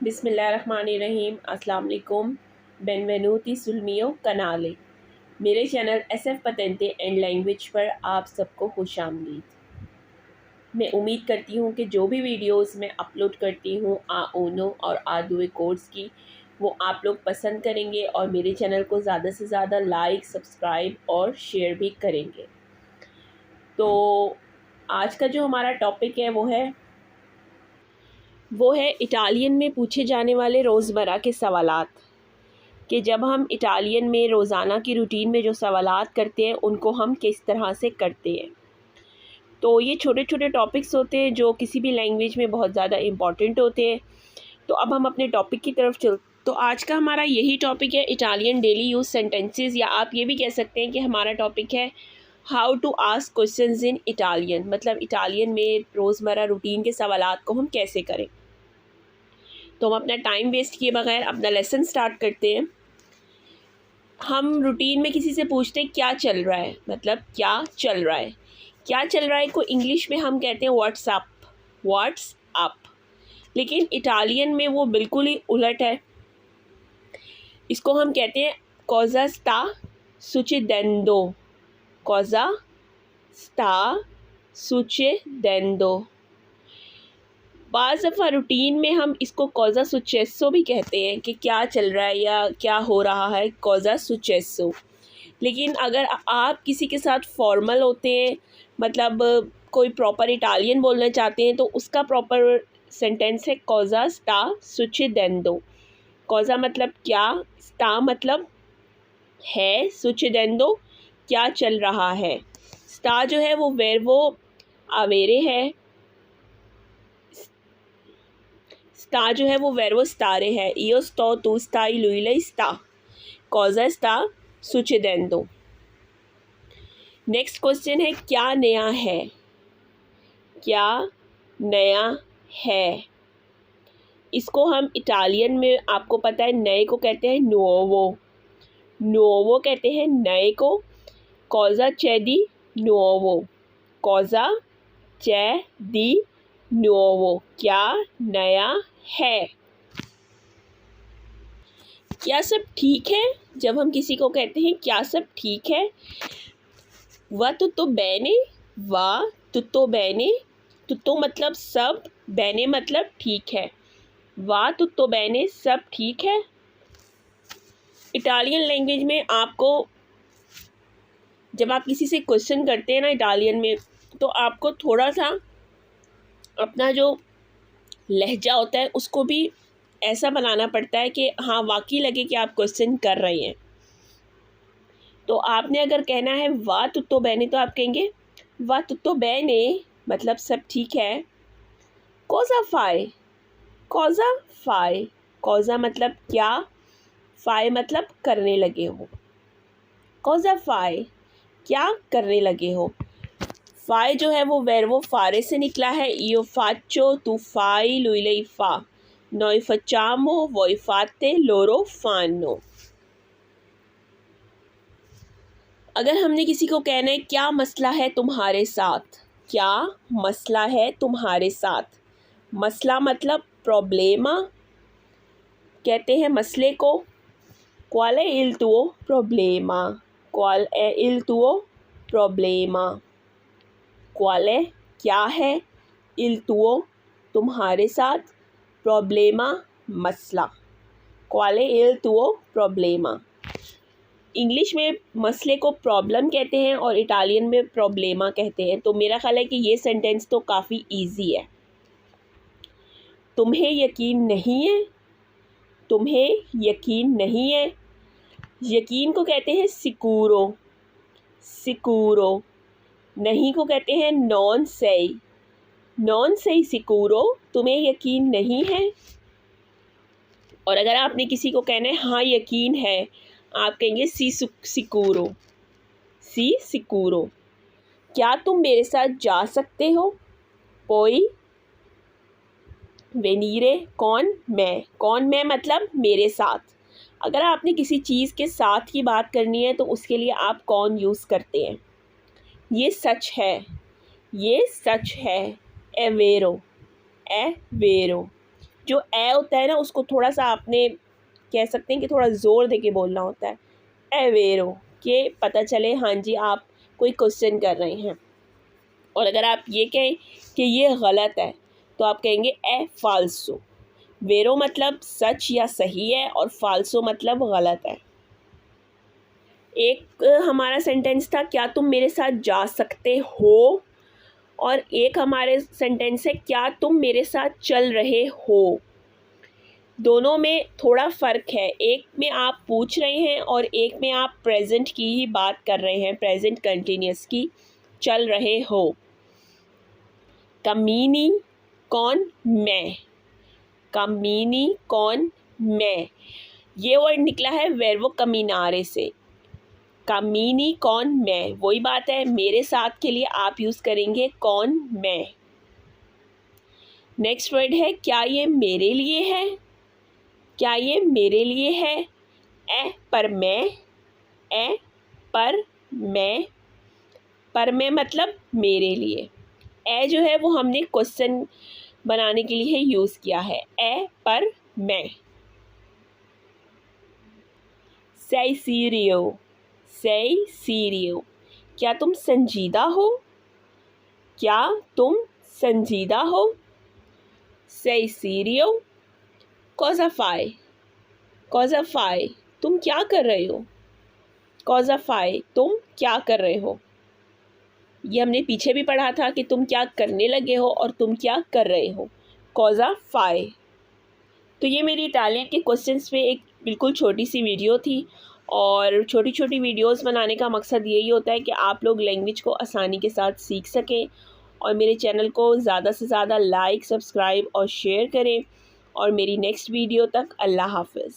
बिस्मिल्लाहिर्रहमानिर्रहीम। अस्सलाम वालेकुम। बेनवेनुती sul mio canale। मेरे channel SF Patente and language पर आप सबको खुशामदीद। मैं उम्मीद करती हूँ कि जो भी वीडियोस मैं अपलोड करती हूँ A1 और A2 कोर्स की, वो आप लोग पसंद करेंगे और मेरे चैनल को ज़्यादा से ज़्यादा लाइक, सब्सक्राइब और शेयर भी करेंगे। तो आज का जो हमारा टॉपिक है वो है इटालियन में पूछे जाने वाले रोज़मर्रा के सवालात। कि जब हम इटालियन में रोज़ाना की रूटीन में जो सवालात करते हैं उनको हम किस तरह से करते हैं। तो ये छोटे छोटे टॉपिक्स होते हैं जो किसी भी लैंग्वेज में बहुत ज़्यादा इम्पॉर्टेंट होते हैं। तो अब हम अपने टॉपिक की तरफ तो आज का हमारा यही टॉपिक है, इटालियन डेली यूज़ सेंटेंसेस, या आप ये भी कह सकते हैं कि हमारा टॉपिक है how to ask questions in Italian. मतलब इटालियन में रोज़मर्रा रूटीन के सवालात को हम कैसे करें। तो हम अपना टाइम वेस्ट किए बगैर अपना लेसन स्टार्ट करते हैं। हम रूटीन में किसी से पूछते हैं क्या चल रहा है, मतलब क्या चल रहा है। क्या चल रहा है को इंग्लिश में हम कहते हैं व्हाट्स अप। लेकिन इटालियन में वो बिल्कुल ही उलट है। इसको हम कहते हैं cosa sta succedendo। cosa sta succedendo। बाज़ दफ़ा रूटीन में हम इसको कॉज़ा सुचेसो भी कहते हैं कि क्या चल रहा है या क्या हो रहा है, कॉज़ा सुचेसो। लेकिन अगर आप किसी के साथ फॉर्मल होते हैं, मतलब कोई प्रॉपर इटालियन बोलना चाहते हैं, तो उसका प्रॉपर सेंटेंस है कॉज़ा स्टा सुचेदेंदो। कॉज़ा मतलब क्या, स्टा मतलब है, सुचेदेंदो क्या चल रहा है। स्टा जो है वो वेर्बो आवेरे है, स्टा जो है वो वेर्बो स्टारे है। io sto, tu stai, lui lei sta। cosa sta succedendo। Next question है क्या नया है। क्या नया है, इसको हम इटालियन में आपको पता है नए को कहते हैं nuovo। nuovo कहते हैं नए को। cosa c'è di nuovo। cosa c'è di nuovo क्या नया है। क्या सब ठीक है, जब हम किसी को कहते हैं क्या सब ठीक है, वा tutto bene। वा tutto bene, tutto मतलब सब, bene मतलब ठीक है। वा tutto bene सब ठीक है। इटालियन लैंग्वेज में आपको जब आप किसी से क्वेश्चन करते हैं ना इटालियन में, तो आपको थोड़ा सा अपना जो लहजा होता है उसको भी ऐसा बनाना पड़ता है कि हाँ वाकई लगे कि आप क्वेश्चन कर रहे हैं। तो आपने अगर कहना है वा tutto bene, तो आप कहेंगे वा tutto bene मतलब सब ठीक है। cosa fai। cosa fai, cosa मतलब क्या, फाई मतलब करने लगे हो। cosa fai क्या करने लगे हो। फाई जो है वो वेर्बो फारे से निकला है। io faccio, tu fai, lui lei fa। noi facciamo, voi fate, loro fanno। अगर हमने किसी को कहना है क्या मसला है तुम्हारे साथ, क्या मसला है तुम्हारे साथ। मसला मतलब प्रॉब्लेमा, कहते हैं मसले को। qual è il tuo problema। qual è il tuo problema। qual è क्या है, il tuo तुम्हारे साथ, problema मसला। qual è il tuo problema। English में मसले को प्रॉब्लम कहते हैं और इटालियन में प्रॉब्लेमा कहते हैं। तो मेरा ख्याल है कि ये सेंटेंस तो काफ़ी इजी है। तुम्हें यकीन नहीं है, तुम्हें यकीन नहीं है, यकीन को कहते हैं सिकूरो। सिकूरो नहीं को कहते हैं नॉन सही। नॉन सही सिकूरो, तुम्हें यकीन नहीं है। और अगर आपने किसी को कहना है हाँ यकीन है, आप कहेंगे सी सिकूरो। सी सिकूरो। क्या तुम मेरे साथ जा सकते हो। पोई वेनीरे, कौन मैं। कौन मैं मतलब मेरे साथ। अगर आपने किसी चीज़ के साथ की बात करनी है तो उसके लिए आप कौन यूज़ करते हैं। ये सच है, ये सच है। ए वेरो, ए वेरो। जो ए होता है ना उसको थोड़ा सा आपने कह सकते हैं कि थोड़ा ज़ोर दे के बोलना होता है, ए वेरो, कि पता चले हाँ जी आप कोई क्वेश्चन कर रहे हैं। और अगर आप ये कहें कि ये गलत है तो आप कहेंगे ए फाल्सो। वेरो मतलब सच या सही है और फाल्सो मतलब गलत है। एक हमारा सेंटेंस था क्या तुम मेरे साथ जा सकते हो, और एक हमारे सेंटेंस है क्या तुम मेरे साथ चल रहे हो। दोनों में थोड़ा फ़र्क है, एक में आप पूछ रहे हैं और एक में आप प्रेजेंट की ही बात कर रहे हैं, प्रेजेंट कंटिन्यूस की, चल रहे हो। कमीनी कौन, मैं, कमीनी कौन मैं, ये वर्ड निकला है वर्बो कमीनारे से। कमीनी कौन मैं, वही बात है, मेरे साथ के लिए आप यूज़ करेंगे कौन मैं। नेक्स्ट वर्ड है क्या ये मेरे लिए है, क्या ये मेरे लिए है, ए पर मैं, ए पर मैं मतलब मेरे लिए। ए जो है वो हमने क्वेश्चन बनाने के लिए यूज़ किया है, ए पर मैं। sei सीरियो, sei सीरियो, क्या तुम संजीदा हो, क्या तुम संजीदा हो। sei सीरियो। cosa fai, cosa fai, तुम क्या कर रहे हो, cosa fai, तुम क्या कर रहे हो। ये हमने पीछे भी पढ़ा था कि तुम क्या करने लगे हो और तुम क्या कर रहे हो, cosa fai। तो ये मेरी इटालियन के क्वेश्चंस पे एक बिल्कुल छोटी सी वीडियो थी, और छोटी छोटी वीडियोस बनाने का मकसद यही होता है कि आप लोग लैंग्वेज को आसानी के साथ सीख सकें, और मेरे चैनल को ज़्यादा से ज़्यादा लाइक, सब्सक्राइब और शेयर करें। और मेरी नेक्स्ट वीडियो तक अल्लाह हाफ़िज़।